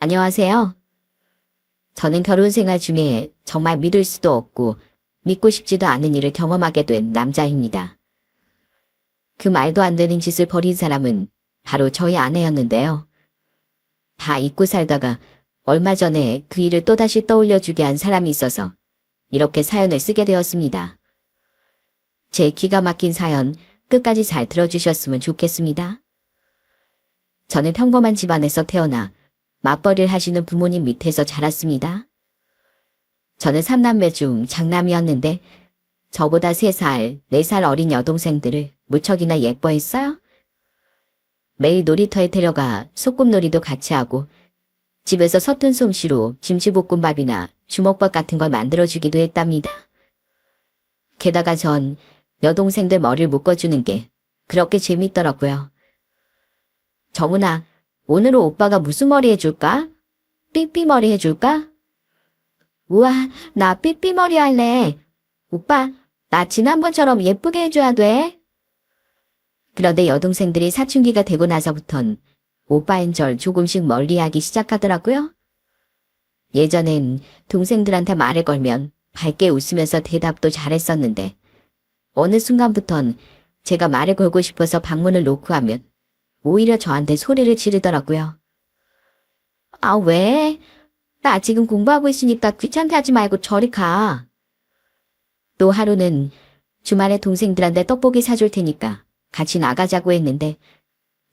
안녕하세요. 저는 결혼 생활 중에 정말 믿을 수도 없고 믿고 싶지도 않은 일을 경험하게 된 남자입니다. 그 말도 안 되는 짓을 벌인 사람은 바로 저희 아내였는데요. 다 잊고 살다가 얼마 전에 그 일을 또다시 떠올려주게 한 사람이 있어서 이렇게 사연을 쓰게 되었습니다. 제 기가 막힌 사연 끝까지 잘 들어주셨으면 좋겠습니다. 저는 평범한 집안에서 태어나 맞벌이를 하시는 부모님 밑에서 자랐습니다. 저는 3남매 중 장남이었는데 저보다 3살, 4살 어린 여동생들을 무척이나 예뻐했어요. 매일 놀이터에 데려가 소꿉놀이도 같이 하고 집에서 서툰 솜씨로 김치볶음밥이나 주먹밥 같은 걸 만들어주기도 했답니다. 게다가 전 여동생들 머리를 묶어주는 게 그렇게 재밌더라고요. 정훈아, 오늘은 오빠가 무슨 머리 해줄까? 삐삐머리 해줄까? 우와, 나 삐삐머리 할래. 오빠, 나 지난번처럼 예쁘게 해줘야 돼. 그런데 여동생들이 사춘기가 되고 나서부턴 오빠인 절 조금씩 멀리하기 시작하더라고요. 예전엔 동생들한테 말을 걸면 밝게 웃으면서 대답도 잘했었는데 어느 순간부턴 제가 말을 걸고 싶어서 방문을 놓고 하면 오히려 저한테 소리를 지르더라고요. 아, 왜? 나 지금 공부하고 있으니까 귀찮게 하지 말고 저리 가. 또 하루는 주말에 동생들한테 떡볶이 사줄 테니까 같이 나가자고 했는데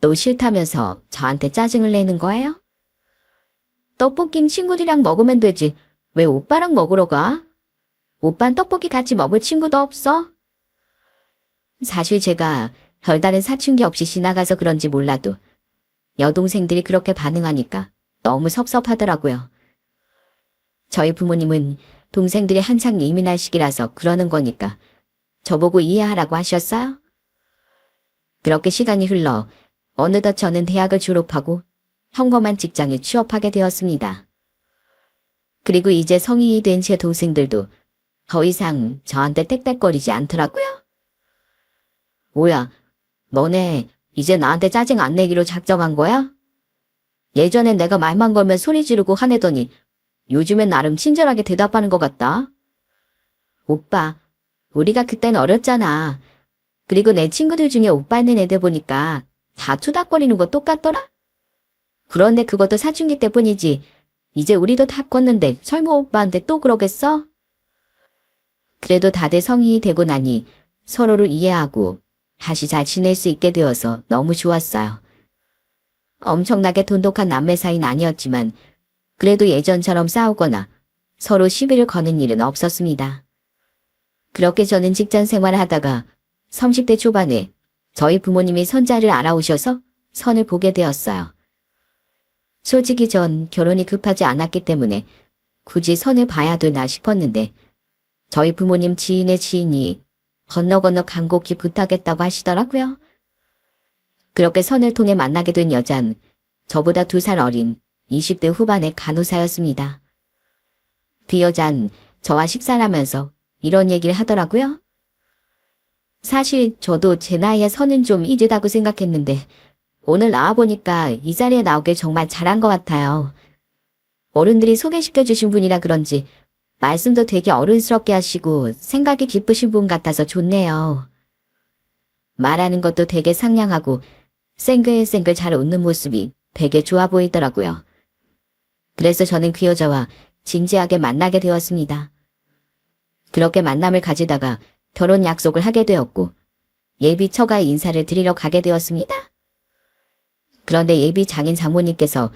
또 싫다면서 저한테 짜증을 내는 거예요? 떡볶이는 친구들이랑 먹으면 되지. 왜 오빠랑 먹으러 가? 오빤 떡볶이 같이 먹을 친구도 없어? 사실 제가 별다른 사춘기 없이 지나가서 그런지 몰라도 여동생들이 그렇게 반응하니까 너무 섭섭하더라고요. 저희 부모님은 동생들이 한창 예민할 시기라서 그러는 거니까 저보고 이해하라고 하셨어요. 그렇게 시간이 흘러 어느덧 저는 대학을 졸업하고 평범한 직장에 취업하게 되었습니다. 그리고 이제 성인이 된 제 동생들도 더 이상 저한테 땡땡거리지 않더라고요. 뭐야, 너네 이제 나한테 짜증 안 내기로 작정한 거야? 예전엔 내가 말만 걸면 소리 지르고 화내더니 요즘엔 나름 친절하게 대답하는 것 같다. 오빠, 우리가 그땐 어렸잖아. 그리고 내 친구들 중에 오빠 있는 애들 보니까 다 투닥거리는 거 똑같더라? 그런데 그것도 사춘기 때뿐이지. 이제 우리도 다 컸는데 설마 오빠한테 또 그러겠어? 그래도 다들 성인이 되고 나니 서로를 이해하고 다시 잘 지낼 수 있게 되어서 너무 좋았어요. 엄청나게 돈독한 남매 사이는 아니었지만 그래도 예전처럼 싸우거나 서로 시비를 거는 일은 없었습니다. 그렇게 저는 직장 생활을 하다가 30대 초반에 저희 부모님이 손자를 알아오셔서 선을 보게 되었어요. 솔직히 전 결혼이 급하지 않았기 때문에 굳이 선을 봐야 되나 싶었는데 저희 부모님 지인의 지인이 건너 간곡히 부탁했다고 하시더라고요. 그렇게 선을 통해 만나게 된 여잔 저보다 2살 어린 20대 후반의 간호사였습니다. 그 여잔 저와 식사를 하면서 이런 얘기를 하더라고요. 사실 저도 제 나이에 선은 좀 이르다고 생각했는데 오늘 나와보니까 이 자리에 나오길 정말 잘한 것 같아요. 어른들이 소개시켜 주신 분이라 그런지 말씀도 되게 어른스럽게 하시고 생각이 깊으신 분 같아서 좋네요. 말하는 것도 되게 상냥하고 생글생글 잘 웃는 모습이 되게 좋아 보이더라고요. 그래서 저는 그 여자와 진지하게 만나게 되었습니다. 그렇게 만남을 가지다가 결혼 약속을 하게 되었고 예비 처가 인사를 드리러 가게 되었습니다. 그런데 예비 장인 장모님께서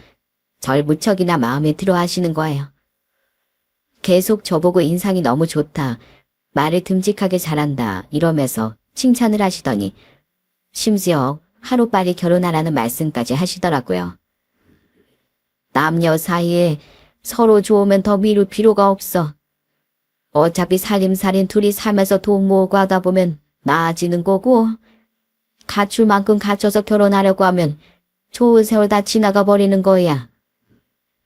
절 무척이나 마음에 들어 하시는 거예요. 계속 저보고 인상이 너무 좋다, 말을 듬직하게 잘한다 이러면서 칭찬을 하시더니 심지어 하루빨리 결혼하라는 말씀까지 하시더라고요. 남녀 사이에 서로 좋으면 더 미룰 필요가 없어. 어차피 살림살인 둘이 살면서 돈 모으고 하다 보면 나아지는 거고 갖출 만큼 갖춰서 결혼하려고 하면 좋은 세월 다 지나가 버리는 거야.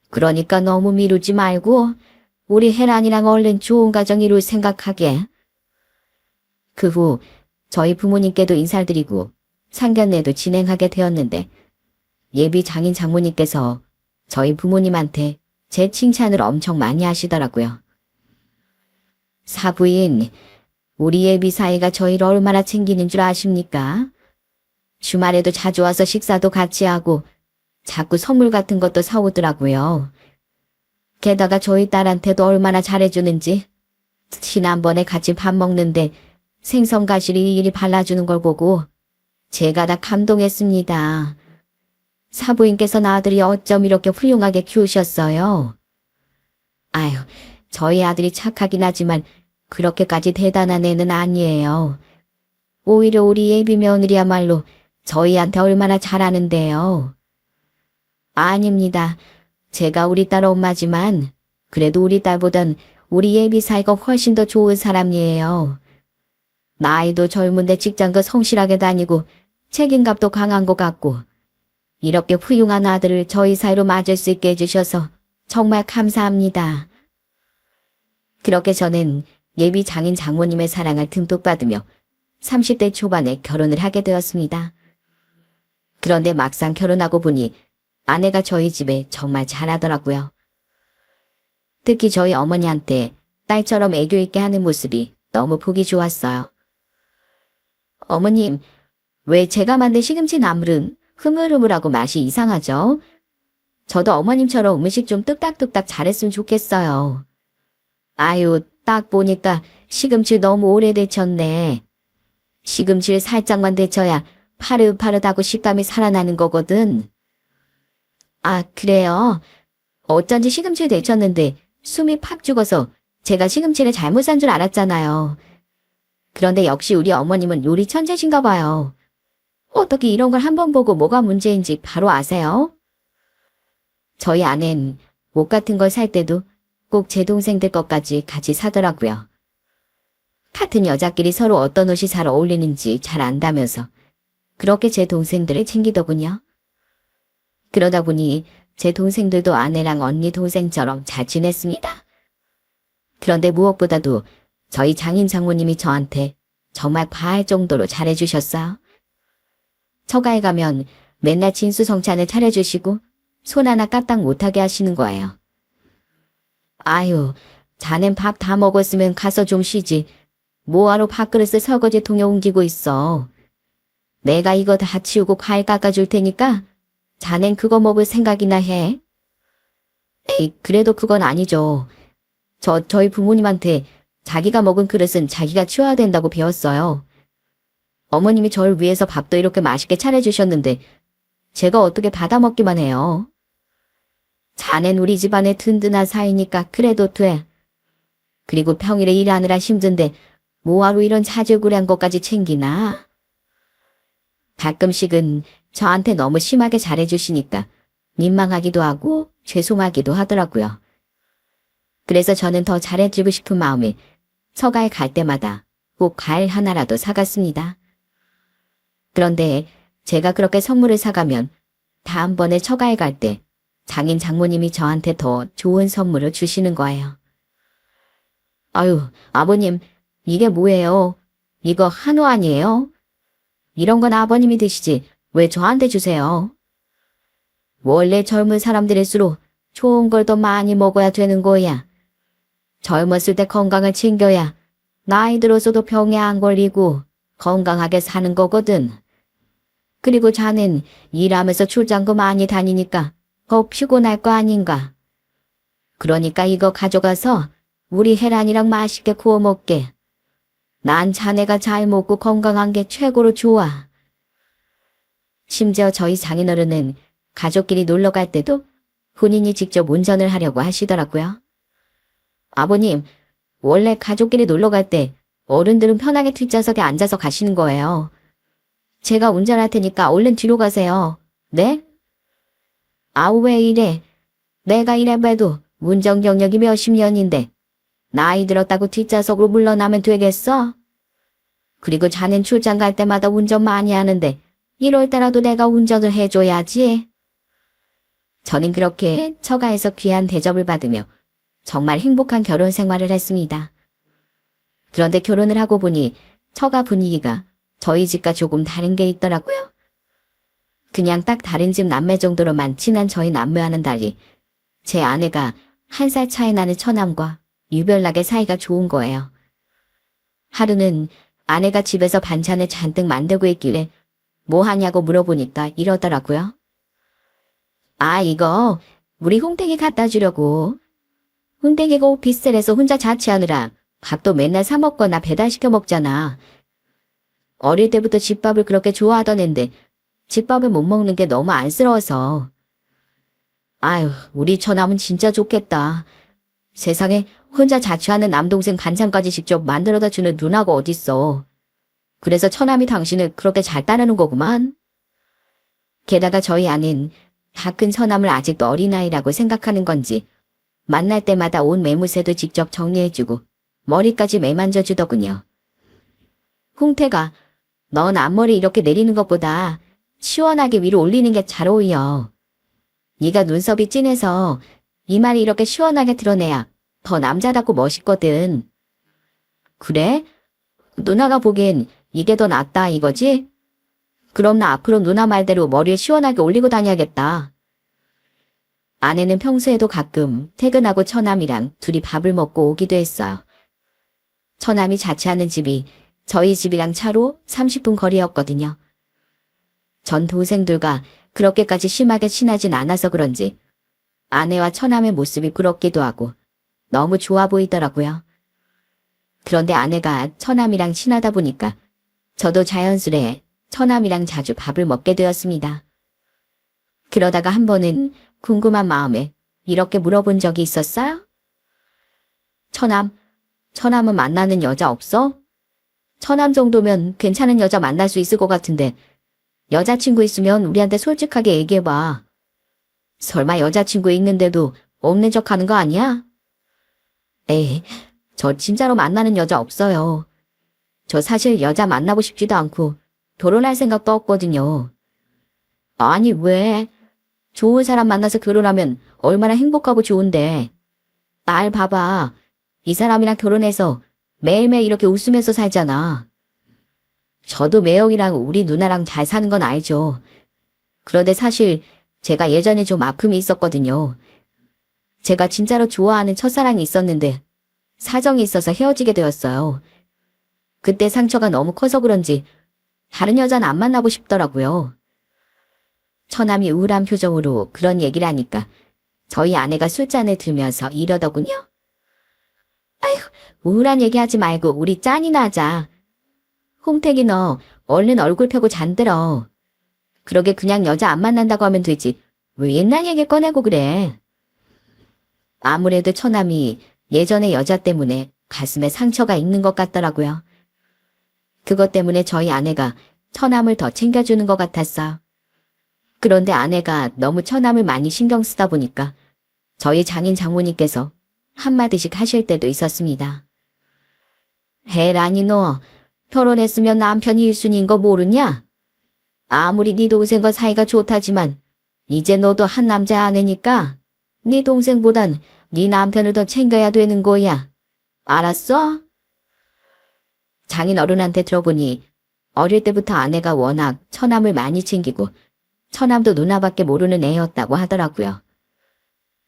그러니까 너무 미루지 말고 우리 혜란이랑 얼른 좋은 가정 이룰 생각하게. 그 후 저희 부모님께도 인사를 드리고 상견례도 진행하게 되었는데 예비 장인 장모님께서 저희 부모님한테 제 칭찬을 엄청 많이 하시더라고요. 사부인, 우리 예비 사이가 저희를 얼마나 챙기는 줄 아십니까? 주말에도 자주 와서 식사도 같이 하고 자꾸 선물 같은 것도 사오더라고요. 게다가 저희 딸한테도 얼마나 잘해주는지 지난번에 같이 밥 먹는데 생선 가시를 일일이 발라주는 걸 보고 제가 다 감동했습니다. 사부인께서는 아들이 어쩜 이렇게 훌륭하게 키우셨어요? 아유, 저희 아들이 착하긴 하지만 그렇게까지 대단한 애는 아니에요. 오히려 우리 예비 며느리야말로 저희한테 얼마나 잘하는데요. 아닙니다. 제가 우리 딸 엄마지만 그래도 우리 딸보단 우리 예비 사이가 훨씬 더 좋은 사람이에요. 나이도 젊은데 직장도 성실하게 다니고 책임감도 강한 것 같고 이렇게 훌륭한 아들을 저희 사이로 맞을 수 있게 해주셔서 정말 감사합니다. 그렇게 저는 예비 장인 장모님의 사랑을 듬뿍 받으며 30대 초반에 결혼을 하게 되었습니다. 그런데 막상 결혼하고 보니 아내가 저희 집에 정말 잘하더라고요. 특히 저희 어머니한테 딸처럼 애교 있게 하는 모습이 너무 보기 좋았어요. 어머님, 왜 제가 만든 시금치 나물은 흐물흐물하고 맛이 이상하죠? 저도 어머님처럼 음식 좀 뚝딱뚝딱 잘했으면 좋겠어요. 아유, 딱 보니까 시금치 너무 오래 데쳤네. 시금치를 살짝만 데쳐야 파릇파릇하고 식감이 살아나는 거거든. 아, 그래요? 어쩐지 시금치를 데쳤는데 숨이 팍 죽어서 제가 시금치를 잘못 산 줄 알았잖아요. 그런데 역시 우리 어머님은 요리 천재신가 봐요. 어떻게 이런 걸 한 번 보고 뭐가 문제인지 바로 아세요? 저희 아내는 옷 같은 걸 살 때도 꼭 제 동생들 것까지 같이 사더라고요. 같은 여자끼리 서로 어떤 옷이 잘 어울리는지 잘 안다면서 그렇게 제 동생들을 챙기더군요. 그러다 보니 제 동생들도 아내랑 언니 동생처럼 잘 지냈습니다. 그런데 무엇보다도 저희 장인 장모님이 저한테 정말 과할 정도로 잘해주셨어요. 처가에 가면 맨날 진수성찬을 차려주시고 손 하나 까딱 못하게 하시는 거예요. 아유, 자넨 밥 다 먹었으면 가서 좀 쉬지. 뭐하러 밥그릇을 설거지통에 옮기고 있어. 내가 이거 다 치우고 과일 깎아줄 테니까 자넨 그거 먹을 생각이나 해. 에이, 그래도 그건 아니죠. 저희 부모님한테 자기가 먹은 그릇은 자기가 치워야 된다고 배웠어요. 어머님이 절 위해서 밥도 이렇게 맛있게 차려주셨는데 제가 어떻게 받아먹기만 해요. 자넨 우리 집안의 든든한 사이니까 그래도 돼. 그리고 평일에 일하느라 힘든데 뭐하러 이런 자질구레한 것까지 챙기나? 가끔씩은 저한테 너무 심하게 잘해주시니까 민망하기도 하고 죄송하기도 하더라고요. 그래서 저는 더 잘해주고 싶은 마음에 처가에 갈 때마다 꼭 과일 하나라도 사갔습니다. 그런데 제가 그렇게 선물을 사가면 다음번에 처가에 갈 때 장인 장모님이 저한테 더 좋은 선물을 주시는 거예요. 아유, 아버님, 이게 뭐예요? 이거 한우 아니에요? 이런 건 아버님이 드시지 왜 저한테 주세요? 원래 젊은 사람들일수록 좋은 걸 더 많이 먹어야 되는 거야. 젊었을 때 건강을 챙겨야 나이 들어서도 병에 안 걸리고 건강하게 사는 거거든. 그리고 자넨 일하면서 출장도 많이 다니니까 더 피곤할 거 아닌가. 그러니까 이거 가져가서 우리 혜란이랑 맛있게 구워 먹게. 난 자네가 잘 먹고 건강한 게 최고로 좋아. 심지어 저희 장인어른은 가족끼리 놀러 갈 때도 본인이 직접 운전을 하려고 하시더라고요. 아버님, 원래 가족끼리 놀러 갈 때 어른들은 편하게 뒷좌석에 앉아서 가시는 거예요. 제가 운전할 테니까 얼른 뒤로 가세요. 네? 아우, 왜 이래? 내가 이래봬도 운전 경력이 몇십 년인데 나이 들었다고 뒷좌석으로 물러나면 되겠어? 그리고 자넨 출장 갈 때마다 운전 많이 하는데 이럴 때라도 내가 운전을 해줘야지. 저는 그렇게 처가에서 귀한 대접을 받으며 정말 행복한 결혼 생활을 했습니다. 그런데 결혼을 하고 보니 처가 분위기가 저희 집과 조금 다른 게 있더라고요. 그냥 딱 다른 집 남매 정도로만 친한 저희 남매와는 달리 제 아내가 1살 차이 나는 처남과 유별나게 사이가 좋은 거예요. 하루는 아내가 집에서 반찬을 잔뜩 만들고 있길래 뭐 하냐고 물어보니까 이러더라고요. 아, 이거 우리 홍땡이 갖다 주려고. 홍땡이가 오피스텔에서 혼자 자취하느라 밥도 맨날 사 먹거나 배달시켜 먹잖아. 어릴 때부터 집밥을 그렇게 좋아하던 앤데 집밥을 못 먹는 게 너무 안쓰러워서. 아유, 우리 처남은 진짜 좋겠다. 세상에 혼자 자취하는 남동생 반찬까지 직접 만들어다 주는 누나가 어딨어. 그래서 처남이 당신을 그렇게 잘 따르는 거구만. 게다가 저희 아는 다 큰 처남을 아직도 어린아이라고 생각하는 건지 만날 때마다 옷 매무새도 직접 정리해주고 머리까지 매만져주더군요. 홍태가 넌 앞머리 이렇게 내리는 것보다 시원하게 위로 올리는 게 잘 어울려. 네가 눈썹이 진해서 이마를 이렇게 시원하게 드러내야 더 남자답고 멋있거든. 그래? 누나가 보기엔 이게 더 낫다 이거지? 그럼 나 앞으로 누나 말대로 머리를 시원하게 올리고 다녀야겠다. 아내는 평소에도 가끔 퇴근하고 처남이랑 둘이 밥을 먹고 오기도 했어요. 처남이 자취하는 집이 저희 집이랑 차로 30분 거리였거든요. 전 동생들과 그렇게까지 심하게 친하진 않아서 그런지 아내와 처남의 모습이 부럽기도 하고 너무 좋아 보이더라고요. 그런데 아내가 처남이랑 친하다 보니까 저도 자연스레 처남이랑 자주 밥을 먹게 되었습니다. 그러다가 한 번은 궁금한 마음에 이렇게 물어본 적이 있었어요? 처남은 만나는 여자 없어? 처남 정도면 괜찮은 여자 만날 수 있을 것 같은데 여자친구 있으면 우리한테 솔직하게 얘기해봐. 설마 여자친구 있는데도 없는 척 하는 거 아니야? 에이, 저 진짜로 만나는 여자 없어요. 저 사실 여자 만나고 싶지도 않고 결혼할 생각도 없거든요. 아니 왜? 좋은 사람 만나서 결혼하면 얼마나 행복하고 좋은데. 날 봐봐. 이 사람이랑 결혼해서 매일매일 이렇게 웃으면서 살잖아. 저도 매형이랑 우리 누나랑 잘 사는 건 알죠. 그런데 사실 제가 예전에 좀 아픔이 있었거든요. 제가 진짜로 좋아하는 첫사랑이 있었는데 사정이 있어서 헤어지게 되었어요. 그때 상처가 너무 커서 그런지 다른 여자는 안 만나고 싶더라고요. 처남이 우울한 표정으로 그런 얘기를 하니까 저희 아내가 술잔을 들면서 이러더군요. 아휴, 우울한 얘기하지 말고 우리 짠이나 하자. 홍택이 너 얼른 얼굴 펴고 잠들어. 그러게 그냥 여자 안 만난다고 하면 되지. 왜 옛날 얘기 꺼내고 그래. 아무래도 처남이 예전의 여자 때문에 가슴에 상처가 있는 것 같더라고요. 그것 때문에 저희 아내가 처남을 더 챙겨주는 것 같았어요. 그런데 아내가 너무 처남을 많이 신경 쓰다 보니까 저희 장인 장모님께서 한마디씩 하실 때도 있었습니다. 헤라니 너 결혼했으면 남편이 1순위인 거 모르냐? 아무리 네 동생과 사이가 좋다지만 이제 너도 한 남자 아내니까 네 동생보단 네 남편을 더 챙겨야 되는 거야. 알았어? 장인 어른한테 들어보니 어릴 때부터 아내가 워낙 처남을 많이 챙기고 처남도 누나밖에 모르는 애였다고 하더라고요.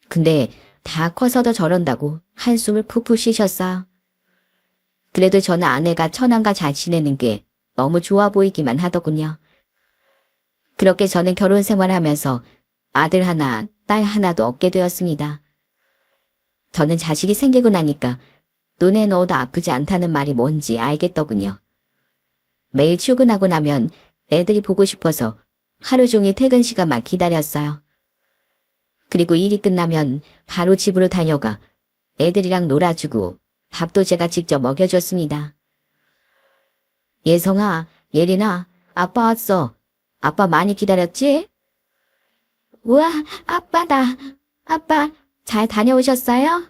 근데 다 커서도 저런다고 한숨을 푹푹 쉬셨어요. 그래도 저는 아내가 처남과 잘 지내는 게 너무 좋아 보이기만 하더군요. 그렇게 저는 결혼 생활하면서 아들 하나, 딸 하나도 얻게 되었습니다. 저는 자식이 생기고 나니까 눈에 넣어도 아프지 않다는 말이 뭔지 알겠더군요. 매일 출근하고 나면 애들이 보고 싶어서 하루 종일 퇴근 시간만 기다렸어요. 그리고 일이 끝나면 바로 집으로 다녀가 애들이랑 놀아주고 밥도 제가 직접 먹여줬습니다. 예성아, 예린아, 아빠 왔어. 아빠 많이 기다렸지? 우와, 아빠다. 아빠, 잘 다녀오셨어요?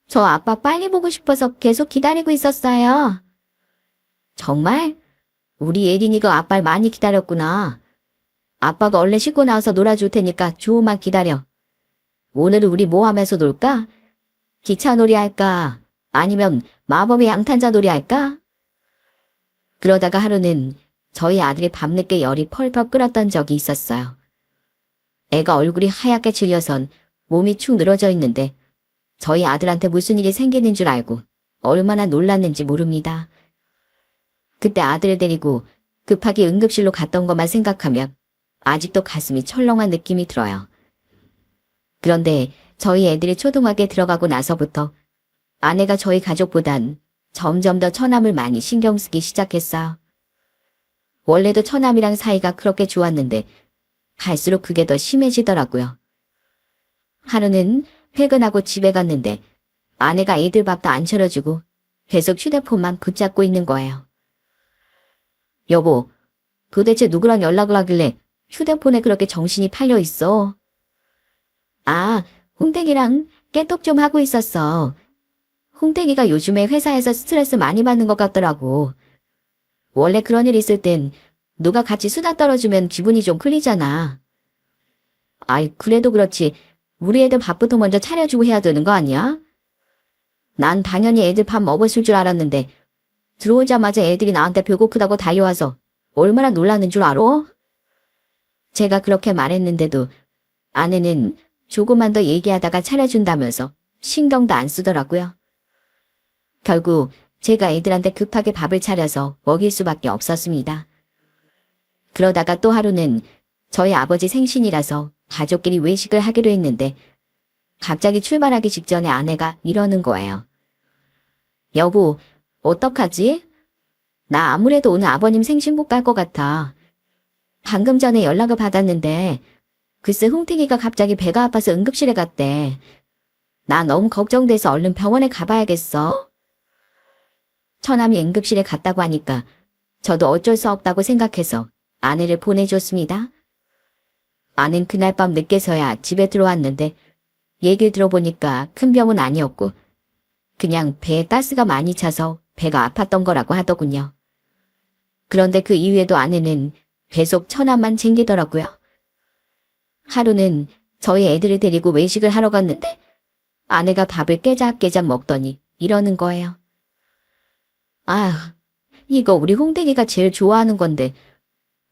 저 아빠 빨리 보고 싶어서 계속 기다리고 있었어요. 정말? 우리 예린이가 아빠를 많이 기다렸구나. 아빠가 얼른 씻고 나와서 놀아줄 테니까 조금만 기다려. 오늘은 우리 뭐 하면서 놀까? 기차놀이 할까? 아니면 마법의 양탄자 놀이 할까? 그러다가 하루는 저희 아들이 밤늦게 열이 펄펄 끓었던 적이 있었어요. 애가 얼굴이 하얗게 질려선 몸이 축 늘어져 있는데 저희 아들한테 무슨 일이 생기는 줄 알고 얼마나 놀랐는지 모릅니다. 그때 아들을 데리고 급하게 응급실로 갔던 것만 생각하면 아직도 가슴이 철렁한 느낌이 들어요. 그런데 저희 애들이 초등학교에 들어가고 나서부터 아내가 저희 가족보단 점점 더 처남을 많이 신경 쓰기 시작했어요. 원래도 처남이랑 사이가 그렇게 좋았는데 갈수록 그게 더 심해지더라고요. 하루는 퇴근하고 집에 갔는데 아내가 애들 밥도 안 차려주고 계속 휴대폰만 붙잡고 있는 거예요. 여보, 도대체 누구랑 연락을 하길래 휴대폰에 그렇게 정신이 팔려 있어? 아, 홍택이랑 깨톡 좀 하고 있었어. 홍택이가 요즘에 회사에서 스트레스 많이 받는 것 같더라고. 원래 그런 일 있을 땐 누가 같이 수다 떨어주면 기분이 좀 풀리잖아. 아이, 그래도 그렇지. 우리 애들 밥부터 먼저 차려주고 해야 되는 거 아니야? 난 당연히 애들 밥 먹었을 줄 알았는데 들어오자마자 애들이 나한테 배고프다고 달려와서 얼마나 놀라는 줄 알아? 제가 그렇게 말했는데도 아내는 조금만 더 얘기하다가 차려준다면서 신경도 안 쓰더라고요. 결국 제가 애들한테 급하게 밥을 차려서 먹일 수밖에 없었습니다. 그러다가 또 하루는 저희 아버지 생신이라서 가족끼리 외식을 하기로 했는데 갑자기 출발하기 직전에 아내가 이러는 거예요. 여보, 어떡하지? 나 아무래도 오늘 아버님 생신 못 갈 것 같아. 방금 전에 연락을 받았는데 글쎄 홍택이가 갑자기 배가 아파서 응급실에 갔대. 나 너무 걱정돼서 얼른 병원에 가봐야겠어. 처남이 응급실에 갔다고 하니까 저도 어쩔 수 없다고 생각해서 아내를 보내줬습니다. 아는 그날 밤 늦게서야 집에 들어왔는데 얘기를 들어보니까 큰 병은 아니었고 그냥 배에 가스가 많이 차서 배가 아팠던 거라고 하더군요. 그런데 그 이후에도 아내는 계속 처남만 챙기더라고요. 하루는 저희 애들을 데리고 외식을 하러 갔는데 아내가 밥을 깨작깨작 먹더니 이러는 거예요. 아, 이거 우리 홍대기가 제일 좋아하는 건데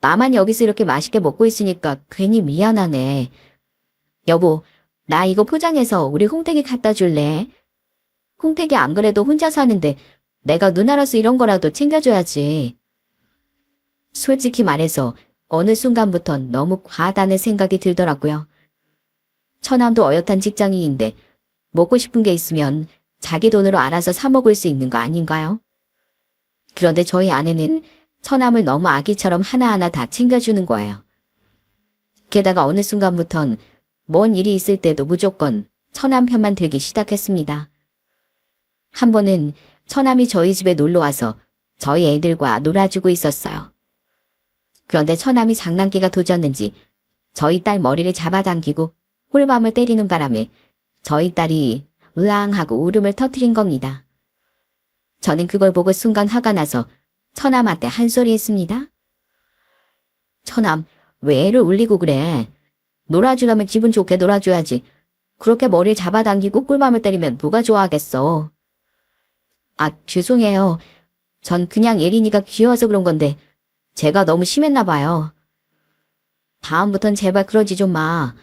나만 여기서 이렇게 맛있게 먹고 있으니까 괜히 미안하네. 여보, 나 이거 포장해서 우리 홍택이 갖다 줄래? 홍택이 안 그래도 혼자 사는데 내가 누나라서 이런 거라도 챙겨줘야지. 솔직히 말해서 어느 순간부턴 너무 과하다는 생각이 들더라고요. 처남도 어엿한 직장인인데 먹고 싶은 게 있으면 자기 돈으로 알아서 사 먹을 수 있는 거 아닌가요? 그런데 저희 아내는 처남을 너무 아기처럼 하나하나 다 챙겨주는 거예요. 게다가 어느 순간부턴 뭔 일이 있을 때도 무조건 처남 편만 들기 시작했습니다. 한 번은 처남이 저희 집에 놀러와서 저희 애들과 놀아주고 있었어요. 그런데 처남이 장난기가 도졌는지 저희 딸 머리를 잡아당기고 홀밤을 때리는 바람에 저희 딸이 으앙하고 울음을 터뜨린 겁니다. 저는 그걸 보고 순간 화가 나서 처남한테 한 소리 했습니다. 처남, 왜 애를 울리고 그래? 놀아주려면 기분 좋게 놀아줘야지. 그렇게 머리를 잡아당기고 꿀밤을 때리면 누가 좋아하겠어. 아, 죄송해요. 전 그냥 예린이가 귀여워서 그런 건데 제가 너무 심했나 봐요. 다음부턴 제발 그러지 좀 마.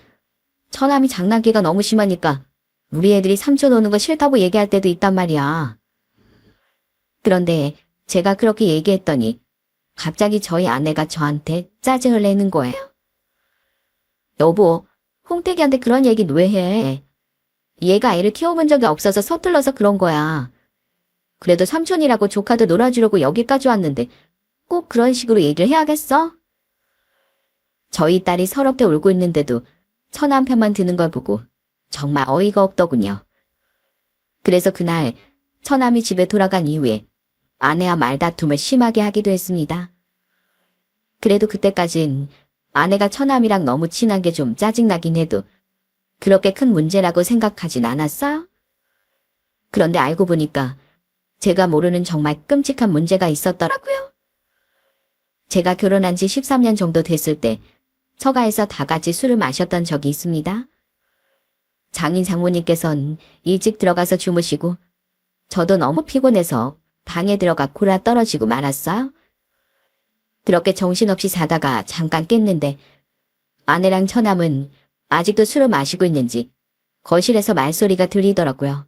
처남이 장난기가 너무 심하니까 우리 애들이 삼촌 오는 거 싫다고 얘기할 때도 있단 말이야. 그런데 제가 그렇게 얘기했더니 갑자기 저희 아내가 저한테 짜증을 내는 거예요. 여보, 홍태기한테 그런 얘기는 왜 해? 얘가 애를 키워본 적이 없어서 서툴러서 그런 거야. 그래도 삼촌이라고 조카도 놀아주려고 여기까지 왔는데 꼭 그런 식으로 얘기를 해야겠어? 저희 딸이 서럽게 울고 있는데도 처남 편만 드는 걸 보고 정말 어이가 없더군요. 그래서 그날 처남이 집에 돌아간 이후에 아내와 말다툼을 심하게 하기도 했습니다. 그래도 그때까진 아내가 처남이랑 너무 친한 게 좀 짜증나긴 해도 그렇게 큰 문제라고 생각하진 않았어요. 그런데 알고 보니까 제가 모르는 정말 끔찍한 문제가 있었더라고요. 제가 결혼한 지 13년 정도 됐을 때 처가에서 다 같이 술을 마셨던 적이 있습니다. 장인 장모님께서는 일찍 들어가서 주무시고 저도 너무 피곤해서 방에 들어가 골아 떨어지고 말았어요. 그렇게 정신없이 자다가 잠깐 깼는데 아내랑 처남은 아직도 술을 마시고 있는지 거실에서 말소리가 들리더라고요.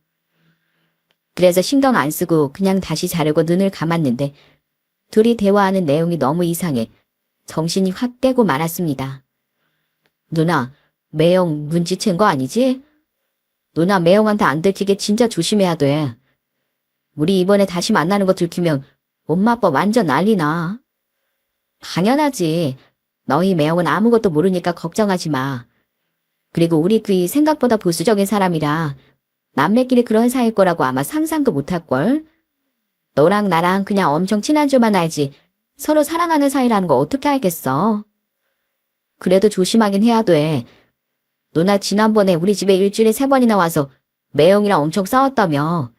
그래서 신경 안 쓰고 그냥 다시 자려고 눈을 감았는데 둘이 대화하는 내용이 너무 이상해 정신이 확 깨고 말았습니다. 누나, 매영 눈치챈 거 아니지? 누나 매영한테 안 들키게 진짜 조심해야 돼. 우리 이번에 다시 만나는 거 들키면 엄마 아빠 완전 난리나. 당연하지. 너희 매영은 아무것도 모르니까 걱정하지 마. 그리고 우리 그이 생각보다 보수적인 사람이라 남매끼리 그런 사이일 거라고 아마 상상도 못할걸? 너랑 나랑 그냥 엄청 친한 줄만 알지 서로 사랑하는 사이라는 거 어떻게 알겠어? 그래도 조심하긴 해야 돼. 누나 지난번에 우리 집에 일주일에 3번이나 와서 매영이랑 엄청 싸웠다며.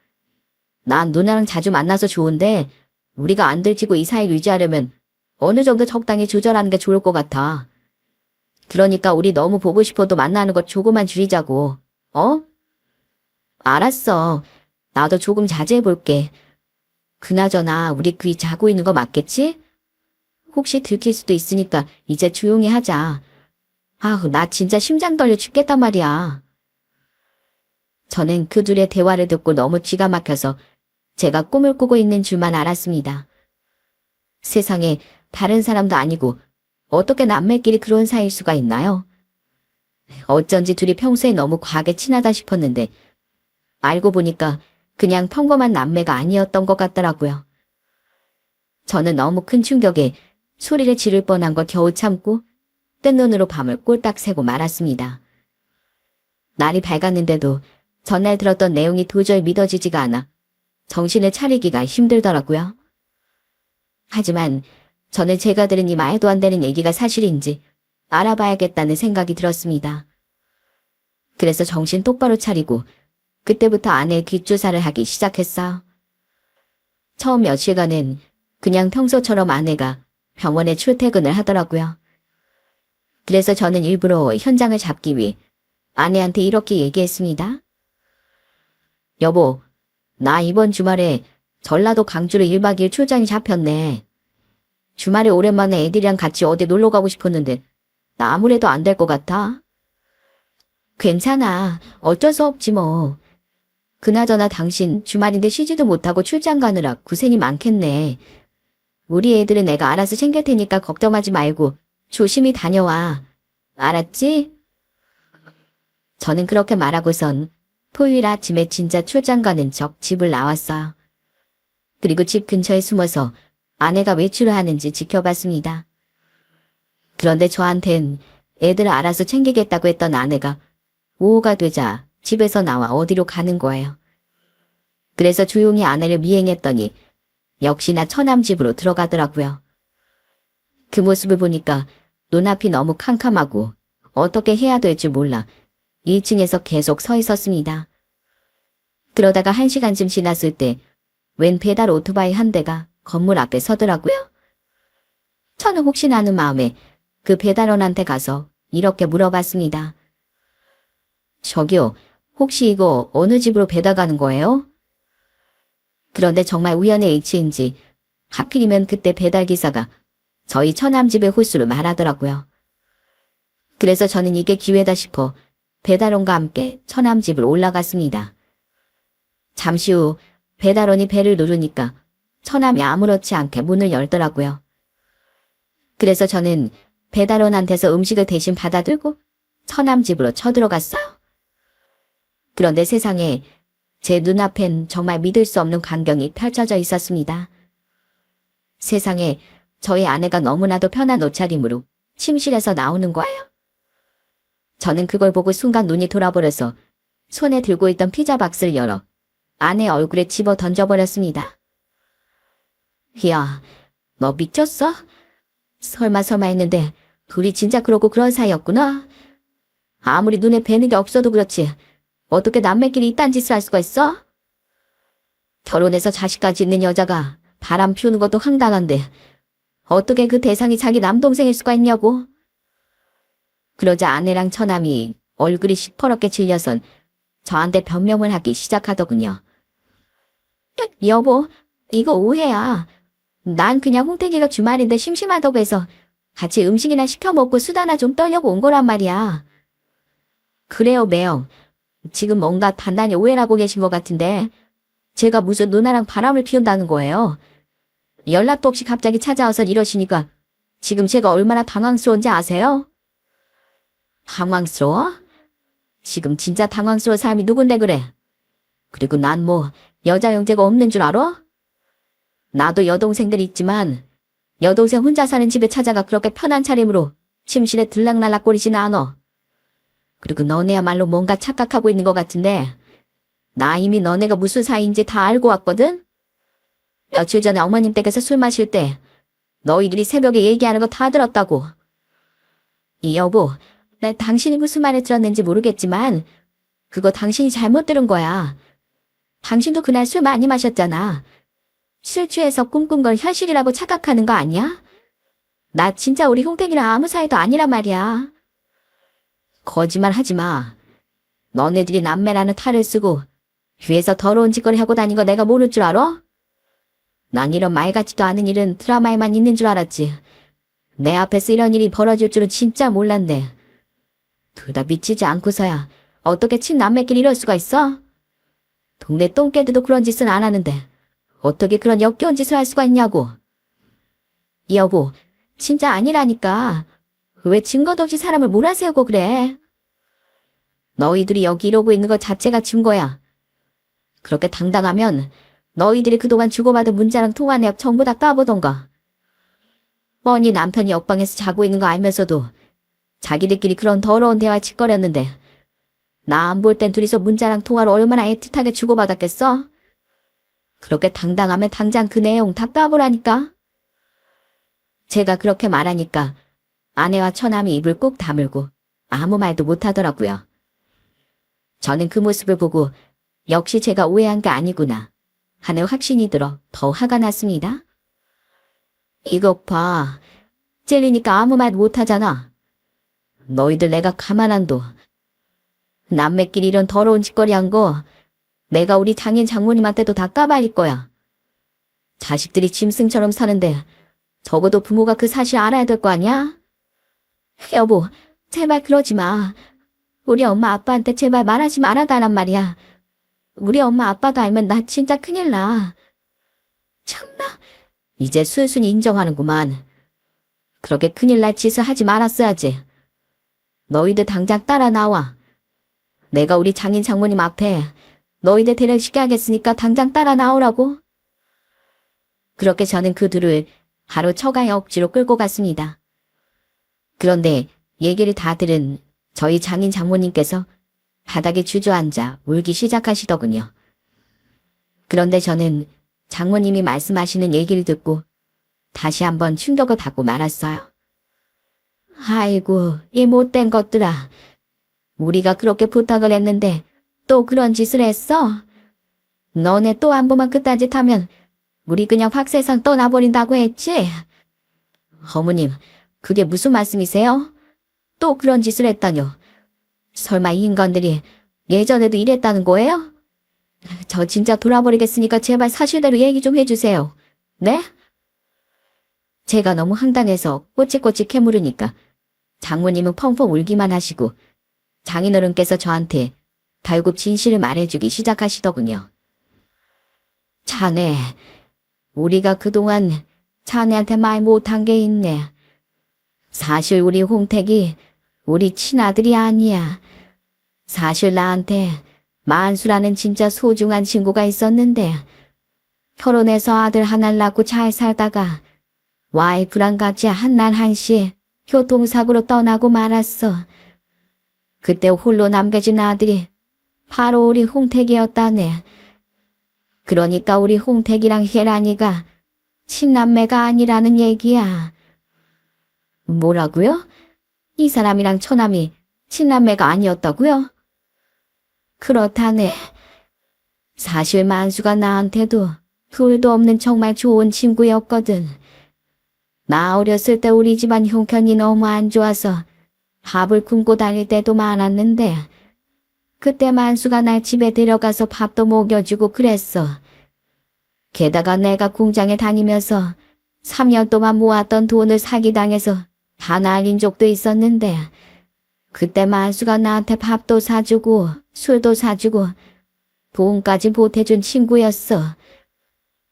난 누나랑 자주 만나서 좋은데 우리가 안 들키고 이 사이 유지하려면 어느 정도 적당히 조절하는 게 좋을 것 같아. 그러니까 우리 너무 보고 싶어도 만나는 것 조금만 줄이자고. 어? 알았어. 나도 조금 자제해볼게. 그나저나 우리 그이 자고 있는 거 맞겠지? 혹시 들킬 수도 있으니까 이제 조용히 하자. 아우, 나 진짜 심장 떨려 죽겠단 말이야. 저는 그 둘의 대화를 듣고 너무 기가 막혀서 제가 꿈을 꾸고 있는 줄만 알았습니다. 세상에 다른 사람도 아니고 어떻게 남매끼리 그런 사이일 수가 있나요? 어쩐지 둘이 평소에 너무 과하게 친하다 싶었는데 알고 보니까 그냥 평범한 남매가 아니었던 것 같더라고요. 저는 너무 큰 충격에 소리를 지를 뻔한 걸 겨우 참고 뜬 눈으로 밤을 꼴딱 새고 말았습니다. 날이 밝았는데도 전날 들었던 내용이 도저히 믿어지지가 않아 정신을 차리기가 힘들더라고요. 하지만 저는 제가 들은 이 말도 안 되는 얘기가 사실인지 알아봐야겠다는 생각이 들었습니다. 그래서 정신 똑바로 차리고 그때부터 아내의 뒷조사를 하기 시작했어요. 처음 며칠간은 그냥 평소처럼 아내가 병원에 출퇴근을 하더라고요. 그래서 저는 일부러 현장을 잡기 위해 아내한테 이렇게 얘기했습니다. 여보, 나 이번 주말에 전라도 강주로 1박 2일 출장이 잡혔네. 주말에 오랜만에 애들이랑 같이 어디 놀러 가고 싶었는데 나 아무래도 안 될 것 같아. 괜찮아. 어쩔 수 없지 뭐. 그나저나 당신 주말인데 쉬지도 못하고 출장 가느라 고생이 많겠네. 우리 애들은 내가 알아서 챙길 테니까 걱정하지 말고 조심히 다녀와. 알았지? 저는 그렇게 말하고선 토요일 아침에 진짜 출장 가는 척 집을 나왔어요. 그리고 집 근처에 숨어서 아내가 외출을 하는지 지켜봤습니다. 그런데 저한텐 애들 알아서 챙기겠다고 했던 아내가 오후가 되자 집에서 나와 어디로 가는 거예요. 그래서 조용히 아내를 미행했더니 역시나 처남 집으로 들어가더라고요. 그 모습을 보니까 눈앞이 너무 캄캄하고 어떻게 해야 될지 몰라 1층에서 계속 서 있었습니다. 그러다가 1시간쯤 지났을 때 웬 배달 오토바이 한 대가 건물 앞에 서더라고요. 저는 혹시나 하는 마음에 그 배달원한테 가서 이렇게 물어봤습니다. 저기요, 혹시 이거 어느 집으로 배달 가는 거예요? 그런데 정말 우연의 일치인지 하필이면 그때 배달기사가 저희 처남 집의 호수를 말하더라고요. 그래서 저는 이게 기회다 싶어 배달원과 함께 처남 집을 올라갔습니다. 잠시 후 배달원이 배를 누르니까 처남이 아무렇지 않게 문을 열더라고요. 그래서 저는 배달원한테서 음식을 대신 받아들고 처남 집으로 쳐들어갔어요. 그런데 세상에 제 눈앞엔 정말 믿을 수 없는 광경이 펼쳐져 있었습니다. 세상에 저희 아내가 너무나도 편한 옷차림으로 침실에서 나오는 거예요. 저는 그걸 보고 순간 눈이 돌아버려서 손에 들고 있던 피자 박스를 열어 아내 얼굴에 집어 던져버렸습니다. 야, 너 미쳤어? 설마 했는데 둘이 진짜 그러고 그런 사이였구나. 아무리 눈에 뵈는 게 없어도 그렇지 어떻게 남매끼리 이딴 짓을 할 수가 있어? 결혼해서 자식까지 있는 여자가 바람 피우는 것도 황당한데 어떻게 그 대상이 자기 남동생일 수가 있냐고. 그러자 아내랑 처남이 얼굴이 시퍼렇게 질려선 저한테 변명을 하기 시작하더군요. 여보, 이거 오해야. 난 그냥 홍태기가 주말인데 심심하다고 해서 같이 음식이나 시켜 먹고 수다나 좀 떨려고 온 거란 말이야. 그래요, 매형. 지금 뭔가 단단히 오해를 하고 계신 것 같은데 제가 무슨 누나랑 바람을 피운다는 거예요. 연락도 없이 갑자기 찾아와서 이러시니까 지금 제가 얼마나 당황스러운지 아세요? 당황스러워? 지금 진짜 당황스러운 사람이 누군데 그래? 그리고 난 뭐 여자 형제가 없는 줄 알아? 나도 여동생들 있지만 여동생 혼자 사는 집에 찾아가 그렇게 편한 차림으로 침실에 들락날락거리지는 않아. 그리고 너네야말로 뭔가 착각하고 있는 것 같은데 나 이미 너네가 무슨 사이인지 다 알고 왔거든? 며칠 전에 어머님 댁에서 술 마실 때 너희들이 새벽에 얘기하는 거 다 들었다고. 이 여보, 나 당신이 무슨 말을 들었는지 모르겠지만 그거 당신이 잘못 들은 거야. 당신도 그날 술 많이 마셨잖아. 술 취해서 꿈꾼 걸 현실이라고 착각하는 거 아니야? 나 진짜 우리 홍택이랑 아무 사이도 아니란 말이야. 거짓말 하지 마. 너네들이 남매라는 탈을 쓰고 위에서 더러운 짓거리 하고 다닌 거 내가 모를 줄 알아? 난 이런 말 같지도 않은 일은 드라마에만 있는 줄 알았지. 내 앞에서 이런 일이 벌어질 줄은 진짜 몰랐네. 둘 다 미치지 않고서야 어떻게 친남매끼리 이럴 수가 있어? 동네 똥개들도 그런 짓은 안 하는데 어떻게 그런 역겨운 짓을 할 수가 있냐고. 여보, 진짜 아니라니까. 왜 증거도 없이 사람을 몰아세우고 그래? 너희들이 여기 이러고 있는 것 자체가 증거야. 그렇게 당당하면 너희들이 그동안 주고받은 문자랑 통화 내역 전부 다 까보던가. 뻔히 남편이 옆방에서 자고 있는 거 알면서도 자기들끼리 그런 더러운 대화 짓거렸는데 나 안 볼 땐 둘이서 문자랑 통화로 얼마나 애틋하게 주고받았겠어? 그렇게 당당하면 당장 그 내용 다 까보라니까. 제가 그렇게 말하니까 아내와 처남이 입을 꾹 다물고 아무 말도 못하더라고요. 저는 그 모습을 보고 역시 제가 오해한 게 아니구나 하는 확신이 들어 더 화가 났습니다. 이것 봐. 찔리니까 아무 말 못하잖아. 너희들 내가 가만 안 둬. 남매끼리 이런 더러운 짓거리 한 거 내가 우리 장인 장모님한테도 다 까발릴 거야. 자식들이 짐승처럼 사는데 적어도 부모가 그 사실 알아야 될 거 아니야? 여보, 제발 그러지 마. 우리 엄마 아빠한테 제발 말하지 말아달란 말이야. 우리 엄마 아빠가 알면 나 진짜 큰일 나. 참나. 이제 순순히 인정하는구만. 그렇게 큰일 날 짓을 하지 말았어야지. 너희들 당장 따라 나와. 내가 우리 장인 장모님 앞에 너희들 대령시켜 하겠으니까 당장 따라 나오라고. 그렇게 저는 그 둘을 바로 처가에 억지로 끌고 갔습니다. 그런데 얘기를 다 들은 저희 장인 장모님께서 바닥에 주저앉아 울기 시작하시더군요. 그런데 저는 장모님이 말씀하시는 얘기를 듣고 다시 한번 충격을 받고 말았어요. 아이고, 이 못된 것들아. 우리가 그렇게 부탁을 했는데 또 그런 짓을 했어? 너네 또 한 번만 그딴 짓 하면 우리 그냥 확 세상 떠나버린다고 했지? 어머님, 그게 무슨 말씀이세요? 또 그런 짓을 했다뇨. 설마 이 인간들이 예전에도 이랬다는 거예요? 저 진짜 돌아버리겠으니까 제발 사실대로 얘기 좀 해주세요. 네? 제가 너무 황당해서 꼬치꼬치 캐물으니까 장모님은 펑펑 울기만 하시고 장인어른께서 저한테 결국 진실을 말해주기 시작하시더군요. 자네, 우리가 그동안 자네한테 말 못한 게 있네. 사실 우리 홍택이 우리 친아들이 아니야. 사실 나한테 만수라는 진짜 소중한 친구가 있었는데 결혼해서 아들 하나를 낳고 잘 살다가 와이프랑 같이 한날 한시에 교통사고로 떠나고 말았어. 그때 홀로 남겨진 아들이 바로 우리 홍택이었다네. 그러니까 우리 홍택이랑 혜란이가 친남매가 아니라는 얘기야. 뭐라고요? 이 사람이랑 처남이 친남매가 아니었다고요? 그렇다네. 사실 만수가 나한테도 둘도 없는 정말 좋은 친구였거든. 나 어렸을 때 우리 집안 형편이 너무 안 좋아서 밥을 굶고 다닐 때도 많았는데 그때 만수가 날 집에 데려가서 밥도 먹여주고 그랬어. 게다가 내가 공장에 다니면서 3년 동안 모았던 돈을 사기당해서 다 날린 적도 있었는데 그때 만수가 나한테 밥도 사주고 술도 사주고 돈까지 보태준 친구였어.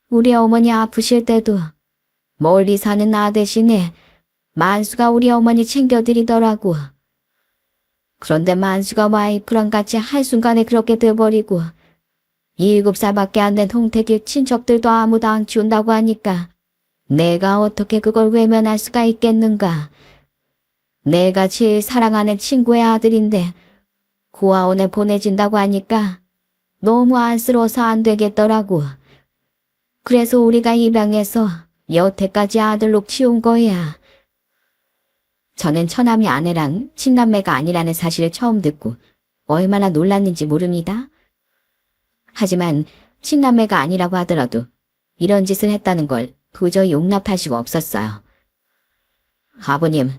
우리 어머니 아프실 때도 멀리 사는 나 대신에 만수가 우리 어머니 챙겨드리더라고. 그런데 만수가 와이프랑 같이 한순간에 그렇게 돼버리고 7살밖에 안 된 홍택일 친척들도 아무도 안 키운다고 하니까 내가 어떻게 그걸 외면할 수가 있겠는가. 내가 제일 사랑하는 친구의 아들인데 고아원에 보내진다고 하니까 너무 안쓰러워서 안 되겠더라고. 그래서 우리가 입양해서 여태까지 아들로 키운 거야. 저는 처남이 아내랑 친남매가 아니라는 사실을 처음 듣고 얼마나 놀랐는지 모릅니다. 하지만 친남매가 아니라고 하더라도 이런 짓을 했다는 걸 도저히 용납할 수가 없었어요. 아버님,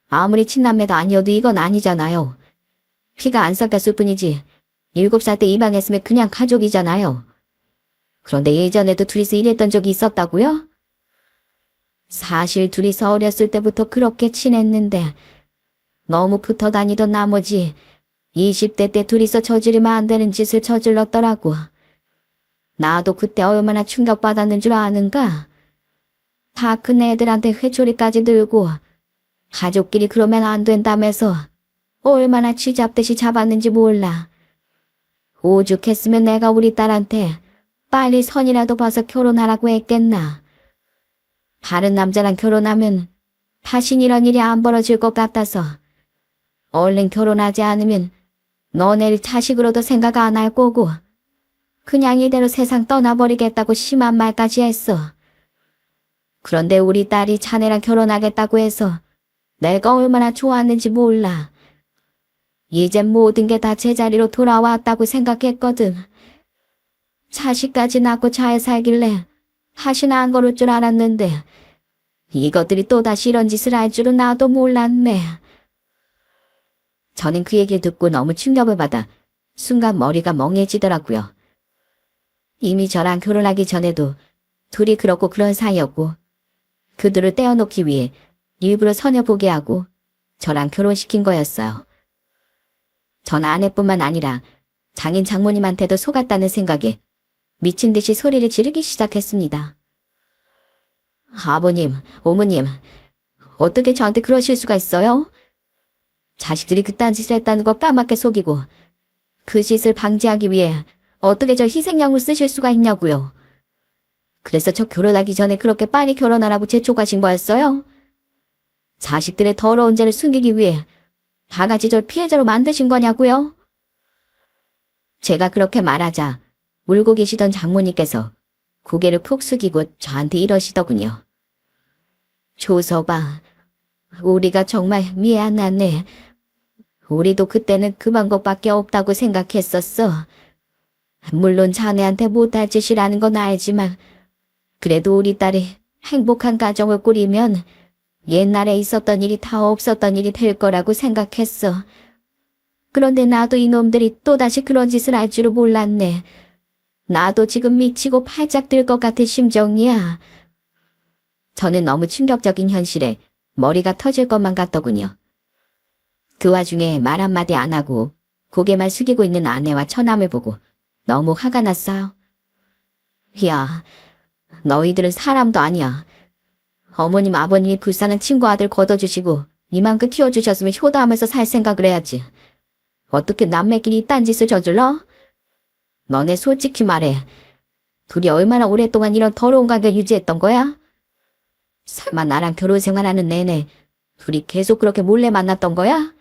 아무리 친남매도 아니어도 이건 아니잖아요. 피가 안 섞였을 뿐이지 7살 때 입양했으면 그냥 가족이잖아요. 그런데 예전에도 둘이서 일했던 적이 있었다고요? 사실 둘이서 어렸을 때부터 그렇게 친했는데 너무 붙어 다니던 나머지 20대 때 둘이서 저지르면 안 되는 짓을 저질렀더라고. 나도 그때 얼마나 충격받았는 줄 아는가? 다 큰 애들한테 회초리까지 들고 가족끼리 그러면 안 된다면서 얼마나 쥐잡듯이 잡았는지 몰라. 오죽했으면 내가 우리 딸한테 빨리 선이라도 봐서 결혼하라고 했겠나. 다른 남자랑 결혼하면 다신 이런 일이 안 벌어질 것 같아서 얼른 결혼하지 않으면 너네를 자식으로도 생각 안 할 거고 그냥 이대로 세상 떠나버리겠다고 심한 말까지 했어. 그런데 우리 딸이 자네랑 결혼하겠다고 해서 내가 얼마나 좋았는지 몰라. 이젠 모든 게 다 제자리로 돌아왔다고 생각했거든. 자식까지 낳고 잘 살길래 다시는 안 걸을 줄 알았는데 이것들이 또다시 이런 짓을 할 줄은 나도 몰랐네. 저는 그 얘기를 듣고 너무 충격을 받아 순간 머리가 멍해지더라고요. 이미 저랑 결혼하기 전에도 둘이 그렇고 그런 사이였고 그들을 떼어놓기 위해 일부러 선을 보게 하고 저랑 결혼시킨 거였어요. 전 아내뿐만 아니라 장인 장모님한테도 속았다는 생각에 미친 듯이 소리를 지르기 시작했습니다. 아버님, 어머님, 어떻게 저한테 그러실 수가 있어요? 자식들이 그딴 짓을 했다는 거 까맣게 속이고 그 짓을 방지하기 위해 어떻게 저 희생양을 쓰실 수가 있냐고요. 그래서 저 결혼하기 전에 그렇게 빨리 결혼하라고 재촉하신 거였어요? 자식들의 더러운 죄를 숨기기 위해 다 같이 절 피해자로 만드신 거냐고요? 제가 그렇게 말하자 울고 계시던 장모님께서 고개를 푹 숙이고 저한테 이러시더군요. 조서봐, 우리가 정말 미안하네. 우리도 그때는 그 방법밖에 없다고 생각했었어. 물론 자네한테 못할 짓이라는 건 알지만 그래도 우리 딸이 행복한 가정을 꾸리면 옛날에 있었던 일이 다 없었던 일이 될 거라고 생각했어. 그런데 나도 이놈들이 또다시 그런 짓을 할 줄을 몰랐네. 나도 지금 미치고 팔짝 들 것 같은 심정이야. 저는 너무 충격적인 현실에 머리가 터질 것만 같더군요. 그 와중에 말 한마디 안 하고 고개만 숙이고 있는 아내와 처남을 보고 너무 화가 났어요. 야, 너희들은 사람도 아니야. 어머님 아버님이 불쌍한 친구 아들 걷어주시고 이만큼 키워주셨으면 효도하면서 살 생각을 해야지. 어떻게 남매끼리 이딴 짓을 저질러? 너네 솔직히 말해. 둘이 얼마나 오랫동안 이런 더러운 관계를 유지했던 거야? 설마 나랑 결혼 생활하는 내내 둘이 계속 그렇게 몰래 만났던 거야?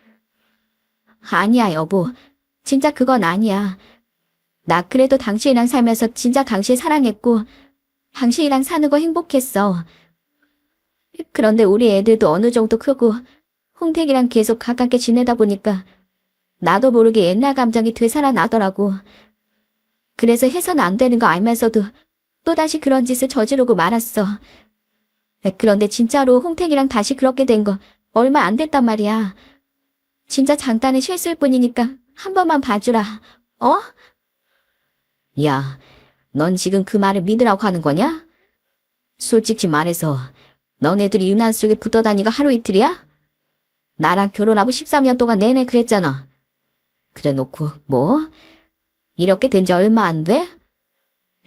아니야, 여보. 진짜 그건 아니야. 나 그래도 당신이랑 살면서 진짜 당신 사랑했고 당신이랑 사는 거 행복했어. 그런데 우리 애들도 어느 정도 크고 홍택이랑 계속 가깝게 지내다 보니까 나도 모르게 옛날 감정이 되살아나더라고. 그래서 해서는 안 되는 거 알면서도 또다시 그런 짓을 저지르고 말았어. 그런데 진짜로 홍택이랑 다시 그렇게 된 거 얼마 안 됐단 말이야. 진짜 잠깐의 실수일 뿐이니까 한 번만 봐주라. 어? 야, 넌 지금 그 말을 믿으라고 하는 거냐? 솔직히 말해서 너네들이 유난 속에 붙어 다니가 하루 이틀이야? 나랑 결혼하고 13년 동안 내내 그랬잖아. 그래 놓고 뭐? 이렇게 된 지 얼마 안 돼?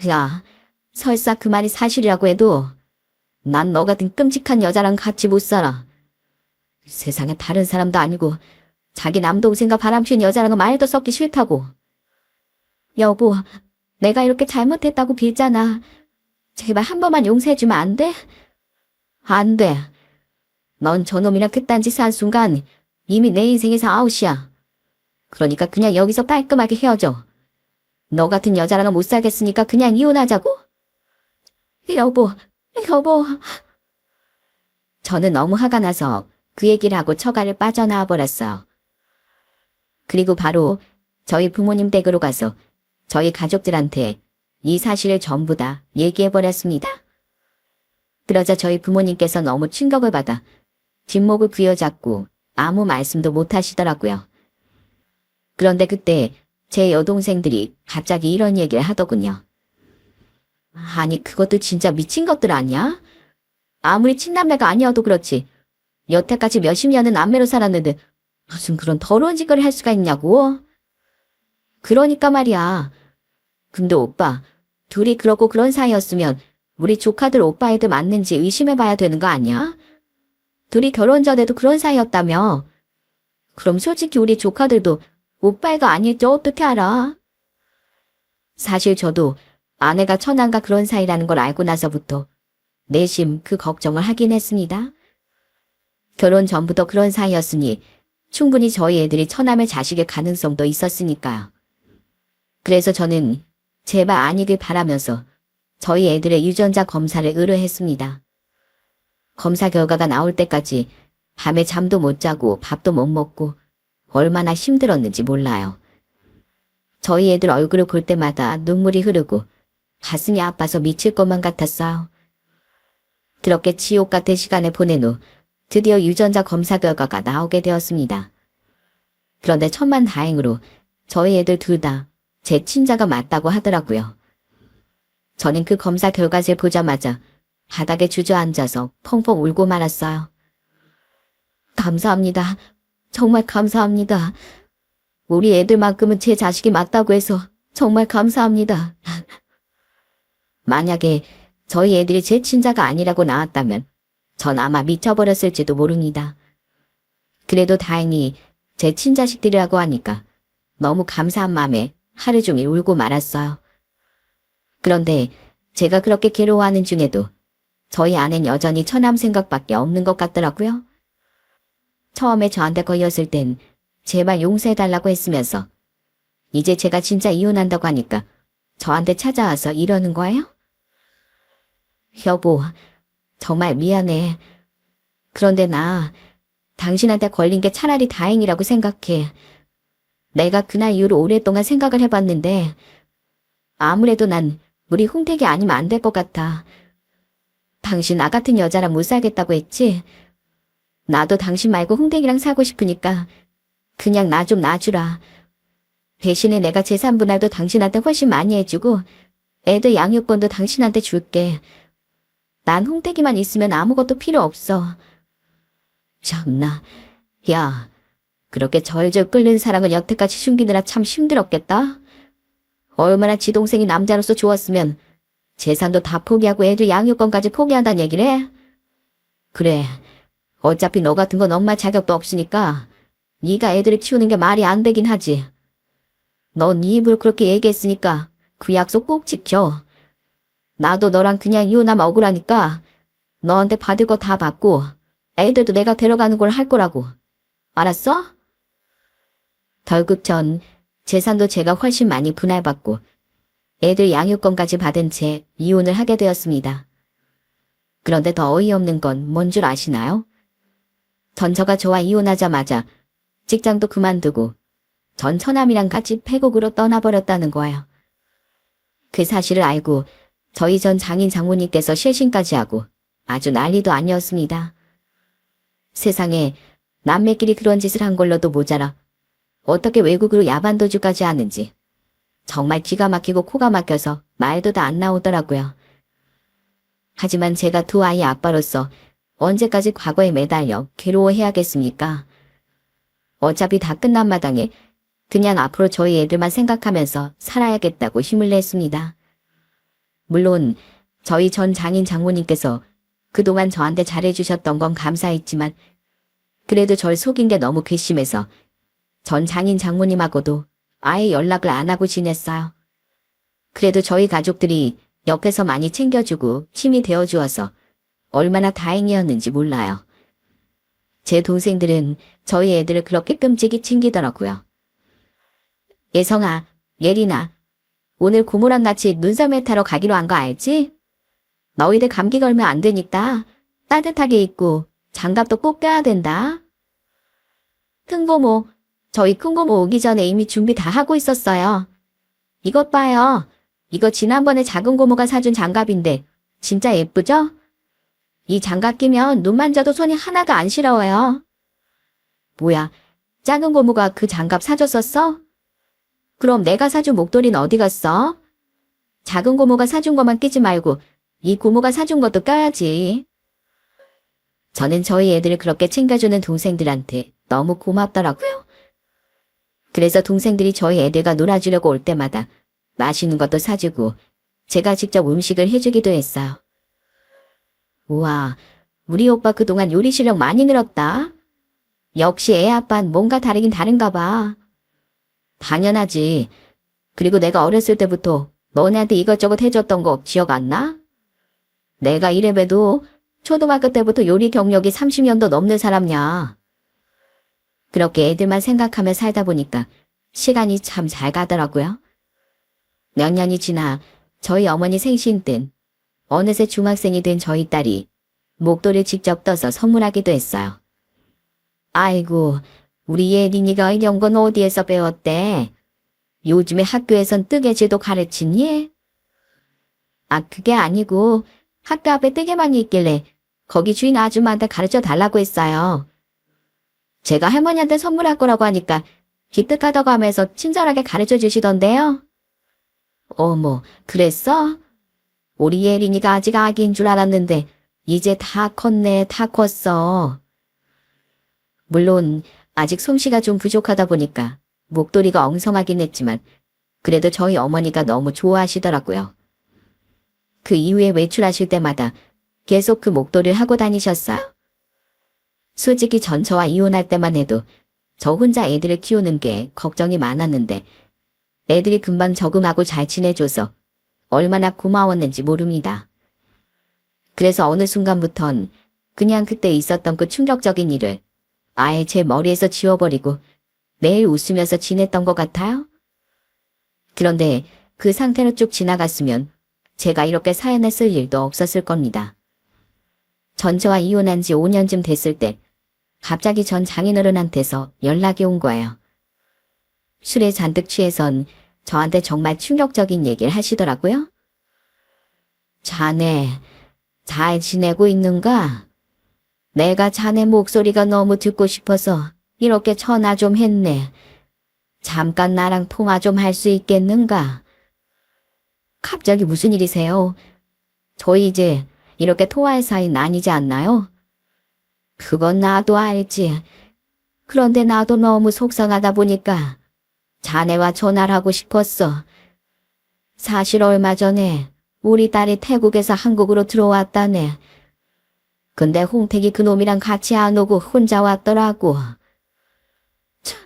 야, 설사 그 말이 사실이라고 해도 난 너 같은 끔찍한 여자랑 같이 못 살아. 세상에 다른 사람도 아니고 자기 남동생과 바람핀 여자랑은 말도 섞기 싫다고. 여보, 내가 이렇게 잘못했다고 빌잖아. 제발 한 번만 용서해주면 안 돼? 안 돼. 넌 저놈이랑 그딴 짓을 한 순간 이미 내 인생에서 아웃이야. 그러니까 그냥 여기서 깔끔하게 헤어져. 너 같은 여자랑은 못 살겠으니까 그냥 이혼하자고. 여보, 여보. 저는 너무 화가 나서 그 얘기를 하고 처가를 빠져나와 버렸어요. 그리고 바로 저희 부모님 댁으로 가서 저희 가족들한테 이 사실을 전부 다 얘기해버렸습니다. 그러자 저희 부모님께서 너무 충격을 받아 뒷목을 부여잡고 아무 말씀도 못 하시더라고요. 그런데 그때 제 여동생들이 갑자기 이런 얘기를 하더군요. 아니 그것도 진짜 미친 것들 아니야? 아무리 친남매가 아니어도 그렇지. 여태까지 몇십 년은 남매로 살았는데 무슨 그런 더러운 짓거리 할 수가 있냐고. 그러니까 말이야. 근데 오빠, 둘이 그러고 그런 사이였으면 우리 조카들 오빠 애들 맞는지 의심해봐야 되는 거 아니야? 둘이 결혼 전에도 그런 사이였다며. 그럼 솔직히 우리 조카들도 오빠 애가 아닐지 어떻게 알아? 사실 저도 아내가 처남과 그런 사이라는 걸 알고 나서부터 내심 그 걱정을 하긴 했습니다. 결혼 전부터 그런 사이였으니 충분히 저희 애들이 처남의 자식일 가능성도 있었으니까요. 그래서 저는 제발 아니길 바라면서 저희 애들의 유전자 검사를 의뢰했습니다. 검사 결과가 나올 때까지 밤에 잠도 못 자고 밥도 못 먹고 얼마나 힘들었는지 몰라요. 저희 애들 얼굴을 볼 때마다 눈물이 흐르고 가슴이 아파서 미칠 것만 같았어요. 그렇게 지옥 같은 시간을 보낸 후 드디어 유전자 검사 결과가 나오게 되었습니다. 그런데 천만다행으로 저희 애들 둘 다 제 친자가 맞다고 하더라고요. 저는 그 검사 결과지를 보자마자 바닥에 주저앉아서 펑펑 울고 말았어요. 감사합니다. 정말 감사합니다. 우리 애들만큼은 제 자식이 맞다고 해서 정말 감사합니다. 만약에 저희 애들이 제 친자가 아니라고 나왔다면 전 아마 미쳐버렸을지도 모릅니다. 그래도 다행히 제 친자식들이라고 하니까 너무 감사한 마음에 하루 종일 울고 말았어요. 그런데 제가 그렇게 괴로워하는 중에도 저희 아내는 여전히 처남 생각밖에 없는 것 같더라고요. 처음에 저한테 걸렸을 땐 제발 용서해달라고 했으면서 이제 제가 진짜 이혼한다고 하니까 저한테 찾아와서 이러는 거예요? 여보, 정말 미안해. 그런데 나 당신한테 걸린 게 차라리 다행이라고 생각해. 내가 그날 이후로 오랫동안 생각을 해봤는데 아무래도 난 우리 홍택이 아니면 안 될 것 같아. 당신 나 같은 여자랑 못 살겠다고 했지? 나도 당신 말고 홍택이랑 살고 싶으니까 그냥 나 좀 놔주라. 대신에 내가 재산 분할도 당신한테 훨씬 많이 해주고 애들 양육권도 당신한테 줄게. 난 홍택이만 있으면 아무것도 필요 없어. 참나, 야, 그렇게 절절 끓는 사랑을 여태까지 숨기느라 참 힘들었겠다. 얼마나 지 동생이 남자로서 좋았으면 재산도 다 포기하고 애들 양육권까지 포기한다는 얘기를 해? 그래, 어차피 너 같은 건 엄마 자격도 없으니까 네가 애들을 키우는 게 말이 안 되긴 하지. 넌 네 입으로 그렇게 얘기했으니까 그 약속 꼭 지켜. 나도 너랑 그냥 이혼하면 억울하니까 너한테 받을 거 다 받고 애들도 내가 데려가는 걸 할 거라고. 알았어? 결국 전 재산도 제가 훨씬 많이 분할받고 애들 양육권까지 받은 채 이혼을 하게 되었습니다. 그런데 더 어이없는 건 뭔 줄 아시나요? 전처가 저와 이혼하자마자 직장도 그만두고 전 처남이랑 같이 태국으로 떠나버렸다는 거예요. 그 사실을 알고 저희 전 장인 장모님께서 실신까지 하고 아주 난리도 아니었습니다. 세상에 남매끼리 그런 짓을 한 걸로도 모자라 어떻게 외국으로 야반도주까지 하는지 정말 기가 막히고 코가 막혀서 말도 다 안 나오더라고요. 하지만 제가 두 아이 아빠로서 언제까지 과거에 매달려 괴로워해야겠습니까? 어차피 다 끝난 마당에 그냥 앞으로 저희 애들만 생각하면서 살아야겠다고 힘을 냈습니다. 물론 저희 전 장인 장모님께서 그동안 저한테 잘해주셨던 건 감사했지만 그래도 절 속인 게 너무 괘씸해서 전 장인 장모님하고도 아예 연락을 안 하고 지냈어요. 그래도 저희 가족들이 옆에서 많이 챙겨주고 힘이 되어주어서 얼마나 다행이었는지 몰라요. 제 동생들은 저희 애들을 그렇게 끔찍이 챙기더라고요. 예성아, 예린아, 오늘 고모랑 같이 눈썰매 타러 가기로 한 거 알지? 너희들 감기 걸면 안 되니까 따뜻하게 입고 장갑도 꼭 껴야 된다. 큰고모, 저희 큰고모 오기 전에 이미 준비 다 하고 있었어요. 이것 봐요. 이거 지난번에 작은 고모가 사준 장갑인데 진짜 예쁘죠? 이 장갑 끼면 눈 만져도 손이 하나도 안 시려워요. 뭐야, 작은 고모가 그 장갑 사줬었어? 그럼 내가 사준 목도리는 어디 갔어? 작은 고모가 사준 것만 끼지 말고 이 고모가 사준 것도 껴야지. 저는 저희 애들을 그렇게 챙겨주는 동생들한테 너무 고맙더라고요. 그래서 동생들이 저희 애들과 놀아주려고 올 때마다 맛있는 것도 사주고 제가 직접 음식을 해주기도 했어요. 우와, 우리 오빠 그동안 요리 실력 많이 늘었다. 역시 애 아빠는 뭔가 다르긴 다른가 봐. 당연하지. 그리고 내가 어렸을 때부터 너네한테 이것저것 해줬던 거 기억 안 나? 내가 이래봬도 초등학교 때부터 요리 경력이 30년도 넘는 사람이야. 그렇게 애들만 생각하며 살다 보니까 시간이 참 잘 가더라고요. 몇 년이 지나 저희 어머니 생신 땐 어느새 중학생이 된 저희 딸이 목도리를 직접 떠서 선물하기도 했어요. 아이고, 우리 예린이가 이런 건 어디에서 배웠대? 요즘에 학교에선 뜨개질도 가르치니? 아, 그게 아니고 학교 앞에 뜨개방이 있길래 거기 주인 아줌마한테 가르쳐 달라고 했어요. 제가 할머니한테 선물할 거라고 하니까 기특하다고 하면서 친절하게 가르쳐 주시던데요. 어머, 그랬어? 우리 예린이가 아직 아기인 줄 알았는데 이제 다 컸네, 다 컸어. 물론 아직 솜씨가 좀 부족하다 보니까 목도리가 엉성하긴 했지만 그래도 저희 어머니가 너무 좋아하시더라고요. 그 이후에 외출하실 때마다 계속 그 목도리를 하고 다니셨어요. 솔직히 전 저와 이혼할 때만 해도 저 혼자 애들을 키우는 게 걱정이 많았는데 애들이 금방 적응하고 잘 지내줘서 얼마나 고마웠는지 모릅니다. 그래서 어느 순간부턴 그냥 그때 있었던 그 충격적인 일을 아예 제 머리에서 지워버리고 매일 웃으면서 지냈던 것 같아요. 그런데 그 상태로 쭉 지나갔으면 제가 이렇게 사연을 쓸 일도 없었을 겁니다. 전 저와 이혼한 지 5년쯤 됐을 때 갑자기 전 장인어른한테서 연락이 온 거예요. 술에 잔뜩 취해선 저한테 정말 충격적인 얘기를 하시더라고요. 자네, 잘 지내고 있는가? 내가 자네 목소리가 너무 듣고 싶어서 이렇게 전화 좀 했네. 잠깐 나랑 통화 좀 할 수 있겠는가? 갑자기 무슨 일이세요? 저희 이제 이렇게 통화할 사이는 아니지 않나요? 그건 나도 알지. 그런데 나도 너무 속상하다 보니까 자네와 전화를 하고 싶었어. 사실 얼마 전에 우리 딸이 태국에서 한국으로 들어왔다네. 근데 홍택이 그놈이랑 같이 안 오고 혼자 왔더라고. 참,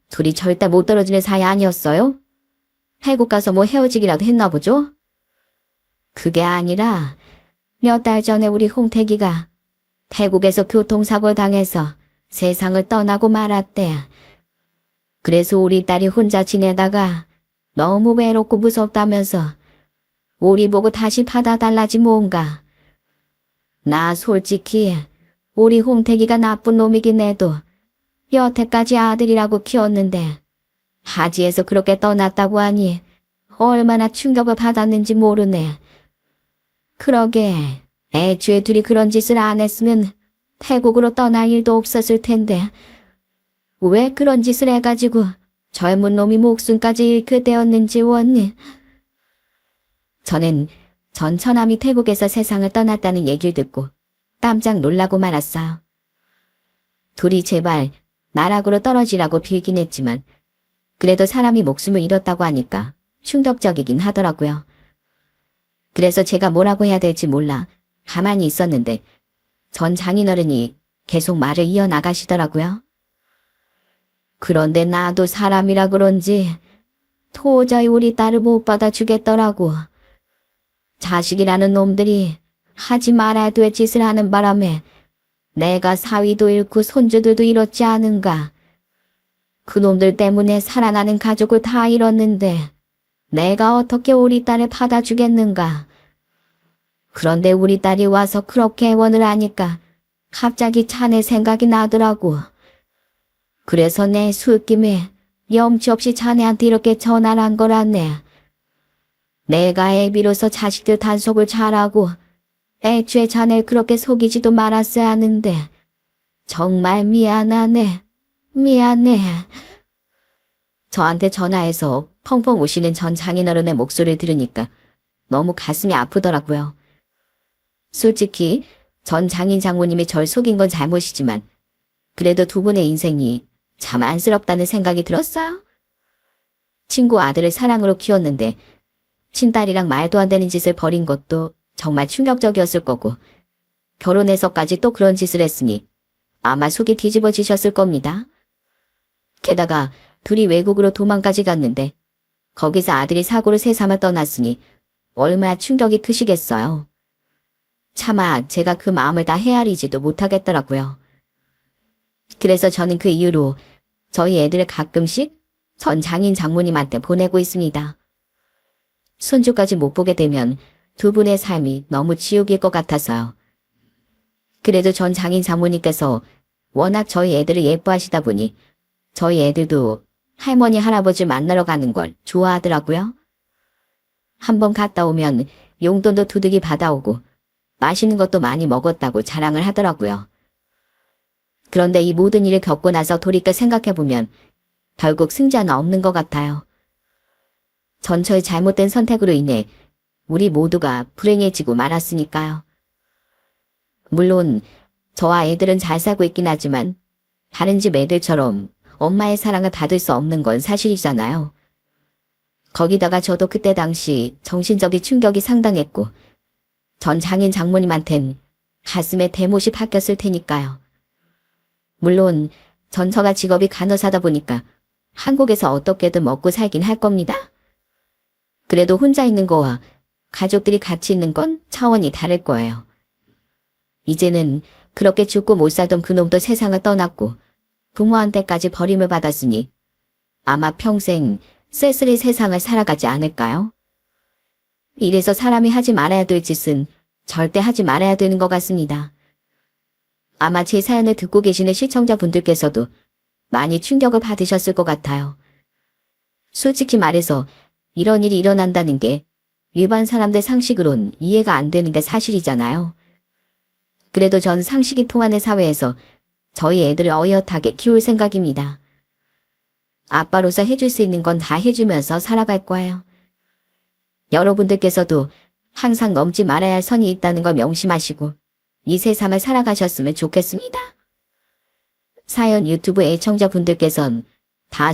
둘이 절대 못 떨어지는 사이 아니었어요? 태국 가서 뭐 헤어지기라도 했나 보죠? 그게 아니라 몇 달 전에 우리 홍택이가 태국에서 교통사고 당해서 세상을 떠나고 말았대. 그래서 우리 딸이 혼자 지내다가 너무 외롭고 무섭다면서 우리 보고 다시 받아달라지 뭔가. 나 솔직히 우리 홍택이가 나쁜 놈이긴 해도 여태까지 아들이라고 키웠는데 하지에서 그렇게 떠났다고 하니 얼마나 충격을 받았는지 모르네. 그러게 애초에 둘이 그런 짓을 안 했으면 태국으로 떠날 일도 없었을 텐데 왜 그런 짓을 해가지고 젊은 놈이 목숨까지 잃게 되었는지 원니. 저는 전 처남이 태국에서 세상을 떠났다는 얘기를 듣고 깜짝 놀라고 말았어요. 둘이 제발 나락으로 떨어지라고 빌긴 했지만 그래도 사람이 목숨을 잃었다고 하니까 충격적이긴 하더라고요. 그래서 제가 뭐라고 해야 될지 몰라 가만히 있었는데 전 장인어른이 계속 말을 이어나가시더라고요. 그런데 나도 사람이라 그런지 도저히 우리 딸을 못 받아주겠더라고. 자식이라는 놈들이 하지 말아야 될 짓을 하는 바람에 내가 사위도 잃고 손주들도 잃었지 않은가. 그놈들 때문에 살아나는 가족을 다 잃었는데 내가 어떻게 우리 딸을 받아주겠는가. 그런데 우리 딸이 와서 그렇게 애원을 하니까 갑자기 자네 생각이 나더라고. 그래서 내 술김에 염치 없이 자네한테 이렇게 전화를 한 거라네. 내가 애비로서 자식들 단속을 잘하고 애초에 자네를 그렇게 속이지도 말았어야 하는데 정말 미안하네. 미안해. 저한테 전화해서 펑펑 우시는 전 장인어른의 목소리를 들으니까 너무 가슴이 아프더라고요. 솔직히 전 장인 장모님이 절 속인 건 잘못이지만 그래도 두 분의 인생이 참 안쓰럽다는 생각이 들었어요. 친구 아들을 사랑으로 키웠는데 친딸이랑 말도 안 되는 짓을 벌인 것도 정말 충격적이었을 거고 결혼해서까지 또 그런 짓을 했으니 아마 속이 뒤집어지셨을 겁니다. 게다가 둘이 외국으로 도망까지 갔는데 거기서 아들이 사고를 세삼아 떠났으니 얼마나 충격이 크시겠어요. 차마 제가 그 마음을 다 헤아리지도 못하겠더라고요. 그래서 저는 그 이후로 저희 애들을 가끔씩 전 장인 장모님한테 보내고 있습니다. 손주까지 못 보게 되면 두 분의 삶이 너무 지옥일 것 같아서요. 그래도 전 장인 장모님께서 워낙 저희 애들을 예뻐하시다 보니 저희 애들도 할머니 할아버지 만나러 가는 걸 좋아하더라고요. 한번 갔다 오면 용돈도 두둑이 받아오고 맛있는 것도 많이 먹었다고 자랑을 하더라고요. 그런데 이 모든 일을 겪고 나서 돌이켜 생각해보면 결국 승자는 없는 것 같아요. 전처의 잘못된 선택으로 인해 우리 모두가 불행해지고 말았으니까요. 물론 저와 애들은 잘 살고 있긴 하지만 다른 집 애들처럼 엄마의 사랑을 받을 수 없는 건 사실이잖아요. 거기다가 저도 그때 당시 정신적인 충격이 상당했고 전 장인 장모님한텐 가슴에 대못이 박혔을 테니까요. 물론 전처가 직업이 간호사다 보니까 한국에서 어떻게든 먹고 살긴 할 겁니다. 그래도 혼자 있는 거와 가족들이 같이 있는 건 차원이 다를 거예요. 이제는 그렇게 죽고 못 살던 그놈도 세상을 떠났고 부모한테까지 버림을 받았으니 아마 평생 쓸쓸히 세상을 살아가지 않을까요? 이래서 사람이 하지 말아야 될 짓은 절대 하지 말아야 되는 것 같습니다. 아마 제 사연을 듣고 계시는 시청자분들께서도 많이 충격을 받으셨을 것 같아요. 솔직히 말해서 이런 일이 일어난다는 게 일반 사람들 상식으론 이해가 안 되는 게 사실이잖아요. 그래도 전 상식이 통하는 사회에서 저희 애들을 어엿하게 키울 생각입니다. 아빠로서 해줄 수 있는 건 다 해주면서 살아갈 거예요. 여러분들께서도 항상 넘지 말아야 할 선이 있다는 걸 명심하시고 이 세상을 살아가셨으면 좋겠습니다. 사연 유튜브 애청자분들께선 다